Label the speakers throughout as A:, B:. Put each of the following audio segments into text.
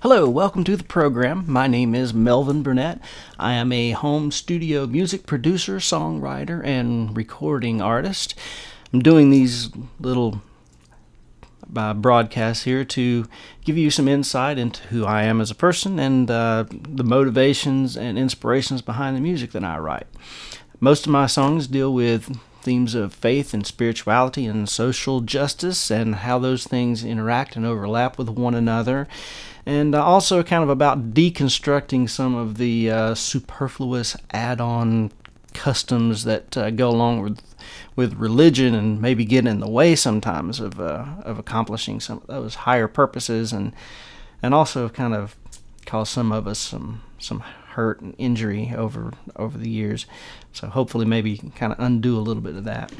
A: Hello, welcome to the program. My name is M.W.Burnette. I am a home studio music producer, songwriter, and recording artist. I'm doing these little broadcasts here to give you some insight into who I am as a person and the motivations and inspirations behind the music that I write. Most of my songs deal with themes of faith and spirituality and social justice and how those things interact and overlap with one another. And also kind of about deconstructing some of the superfluous add-on customs that go along with religion and maybe get in the way sometimes of accomplishing some of those higher purposes, and also kind of cause some of us some hurt and injury over the years. So hopefully maybe kind of undo a little bit of that.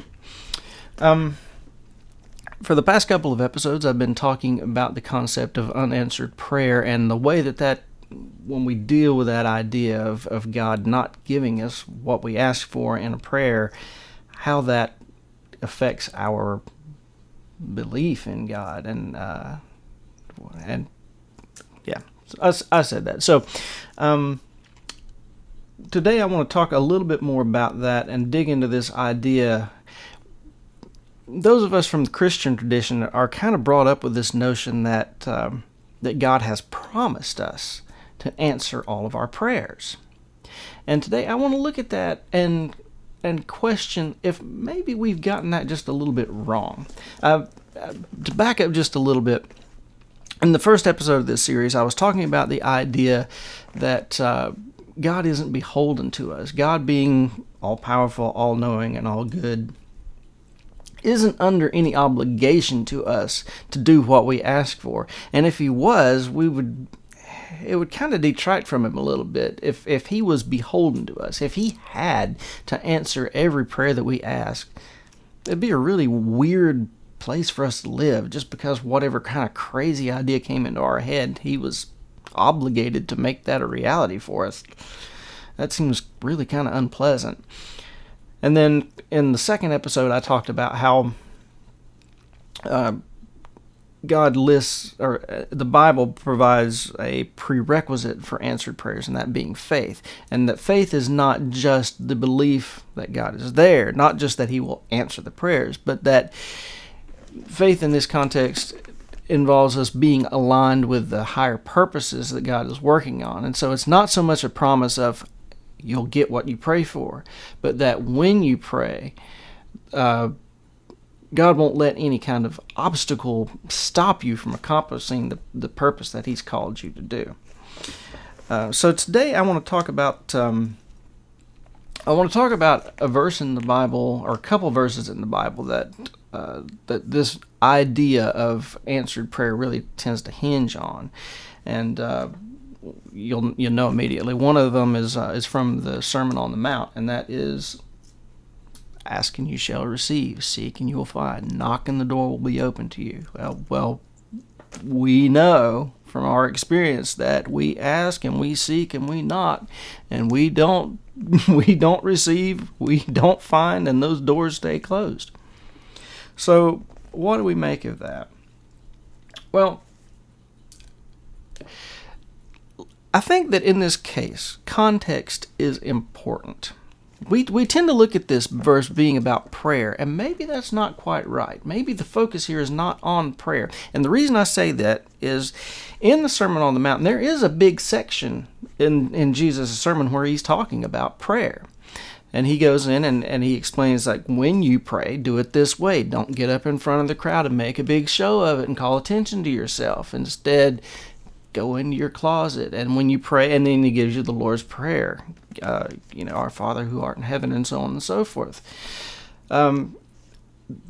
A: For the past couple of episodes, I've been talking about the concept of unanswered prayer and the way that when we deal with that idea of God not giving us what we ask for in a prayer, how that affects our belief in God. And yeah, I said that. So today I want to talk a little bit more about that and dig into this idea. Those of us from the Christian tradition are kind of brought up with this notion that God has promised us to answer all of our prayers. And today I want to look at that and question if maybe we've gotten that just a little bit wrong. To back up just a little bit, in the first episode of this series, I was talking about the idea that God isn't beholden to us. God, being all-powerful, all-knowing, and all good, isn't under any obligation to us to do what we ask for. And if he was, it would kind of detract from him a little bit if he was beholden to us. If he had to answer every prayer that we ask, it'd be a really weird place for us to live, just because whatever kind of crazy idea came into our head, he was obligated to make that a reality for us. That seems really kind of unpleasant. And then in the second episode, I talked about how God lists, or the Bible provides a prerequisite for answered prayers, and that being faith. And that faith is not just the belief that God is there, not just that he will answer the prayers, but that faith in this context involves us being aligned with the higher purposes that God is working on. And so it's not so much a promise of you'll get what you pray for, but that when you pray, God won't let any kind of obstacle stop you from accomplishing the purpose that he's called you to do. So today I want to talk about a verse in the Bible, or a couple verses in the Bible that this idea of answered prayer really tends to hinge on, and you'll know immediately. One of them is from the Sermon on the Mount, and that is, "Ask and you shall receive, seek and you will find, knock and the door will be open to you." Well, we know from our experience that we ask and we seek and we knock, and we don't receive, we don't find, and those doors stay closed. So what do we make of that? Well, I think that in this case, context is important. We tend to look at this verse being about prayer, and maybe that's not quite right. Maybe the focus here is not on prayer. And the reason I say that is, in the Sermon on the Mount, there is a big section in Jesus' sermon where he's talking about prayer. And he goes in and he explains, like, when you pray, do it this way. Don't get up in front of the crowd and make a big show of it and call attention to yourself. Instead, go into your closet, and when you pray, and then he gives you the Lord's Prayer, our Father who art in heaven, and so on and so forth.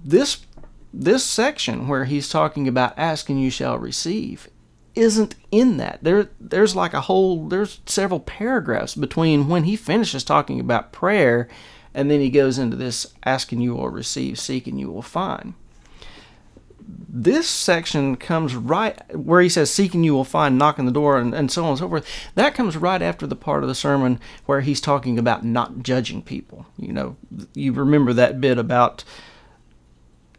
A: This section where he's talking about ask and you shall receive isn't in that. There's several paragraphs between when he finishes talking about prayer, and then he goes into this ask and you will receive, seek and you will find. This section comes right where he says, seek and you will find, knock on the door, and so on and so forth. That comes right after the part of the sermon where he's talking about not judging people. You remember that bit about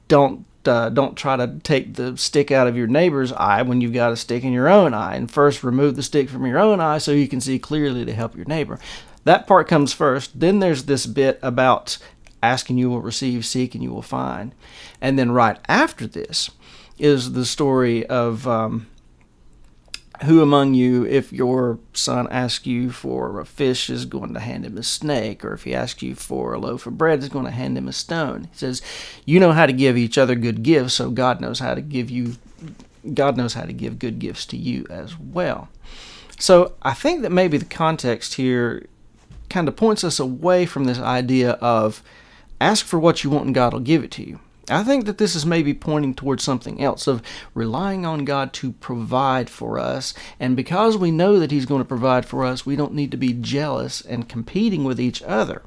A: don't don't try to take the stick out of your neighbor's eye when you've got a stick in your own eye. And first remove the stick from your own eye so you can see clearly to help your neighbor. That part comes first. Then there's this bit about ask and you will receive, seek and you will find. And then right after this is the story of who among you, if your son asks you for a fish, is going to hand him a snake, or if he asks you for a loaf of bread, is going to hand him a stone. He says, you know how to give each other good gifts, so God knows how to give good gifts to you as well. So I think that maybe the context here kind of points us away from this idea of ask for what you want and God will give it to you. I think that this is maybe pointing towards something else, of relying on God to provide for us. And because we know that He's going to provide for us, we don't need to be jealous and competing with each other.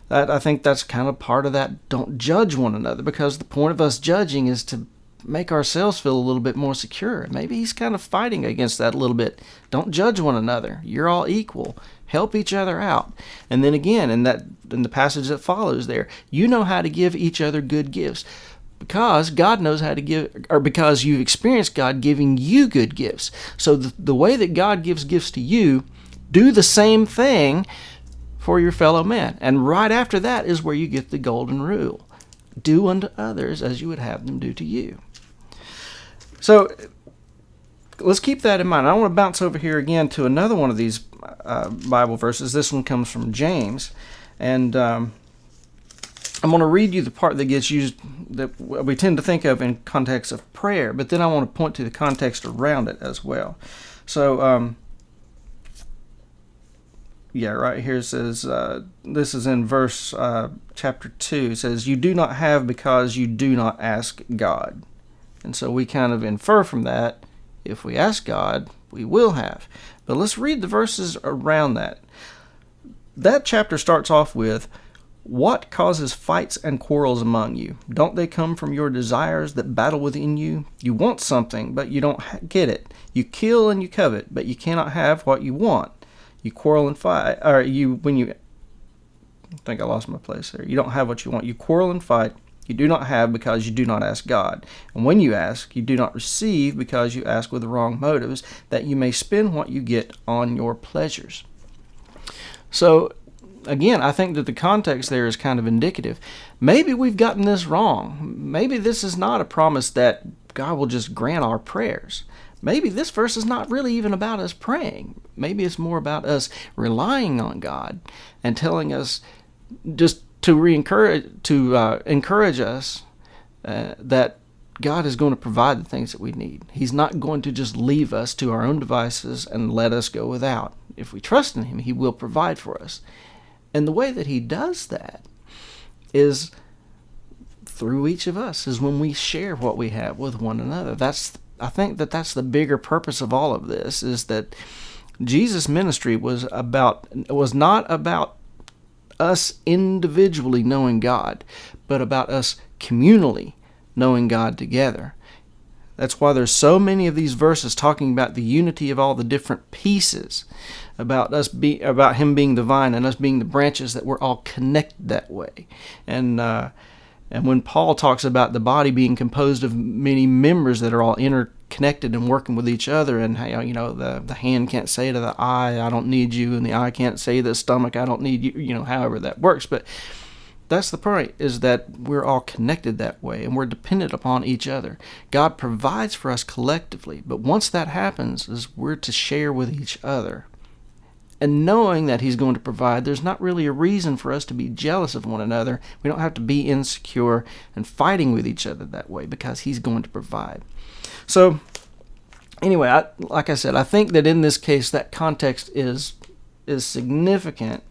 A: I think that's kind of part of that don't judge one another, because the point of us judging is to make ourselves feel a little bit more secure. Maybe He's kind of fighting against that a little bit. Don't judge one another. You're all equal. Help each other out. And then again, in the passage that follows there, you know how to give each other good gifts because God knows how to give, or because you've experienced God giving you good gifts. So the way that God gives gifts to you, do the same thing for your fellow man. And right after that is where you get the golden rule. Do unto others as you would have them do to you. So let's keep that in mind. I want to bounce over here again to another one of these Bible verses. This one comes from James, and I'm going to read you the part that gets used, that we tend to think of in context of prayer, but then I want to point to the context around it as well. So, right here it says, this is in verse chapter 2, it says, you do not have because you do not ask God. And so we kind of infer from that, if we ask God, we will have. But let's read the verses around that. That chapter starts off with, what causes fights and quarrels among you? Don't they come from your desires that battle within you? You want something, but you don't get it. You kill and you covet, but you cannot have what you want. You quarrel and fight, I think I lost my place there. You don't have what you want. You quarrel and fight. You do not have because you do not ask God. And when you ask, you do not receive because you ask with the wrong motives, that you may spend what you get on your pleasures. So, again, I think that the context there is kind of indicative. Maybe we've gotten this wrong. Maybe this is not a promise that God will just grant our prayers. Maybe this verse is not really even about us praying. Maybe it's more about us relying on God and telling us just to encourage us that God is going to provide the things that we need. He's not going to just leave us to our own devices and let us go without. If we trust in Him, He will provide for us. And the way that He does that is through each of us, is when we share what we have with one another. I think that's the bigger purpose of all of this, is that Jesus' ministry was not about us individually knowing God, but about us communally knowing God together. That's why there's so many of these verses talking about the unity of all the different pieces, about Him being the vine and us being the branches, that we're all connected that way. And when Paul talks about the body being composed of many members that are all interconnected and working with each other, and how, the hand can't say to the eye, I don't need you, and the eye can't say to the stomach, I don't need you, however that works. But that's the point, is that we're all connected that way, and we're dependent upon each other. God provides for us collectively, but once that happens, is we're to share with each other. And knowing that He's going to provide, there's not really a reason for us to be jealous of one another. We don't have to be insecure and fighting with each other that way, because He's going to provide. So, anyway, like I said, I think that in this case, that context is significant.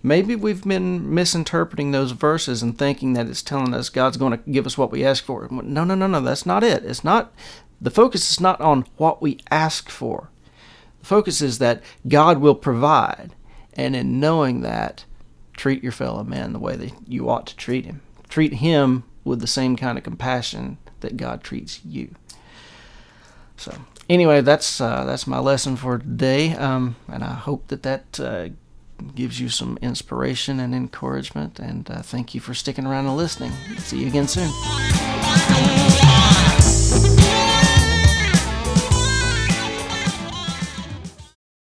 A: Maybe we've been misinterpreting those verses and thinking that it's telling us God's going to give us what we ask for. No, that's not it. It's not. The focus is not on what we ask for. The focus is that God will provide, and in knowing that, treat your fellow man the way that you ought to treat him. Treat him with the same kind of compassion that God treats you. So, anyway, that's my lesson for today, and I hope that gives you some inspiration and encouragement, and thank you for sticking around and listening. See you again soon.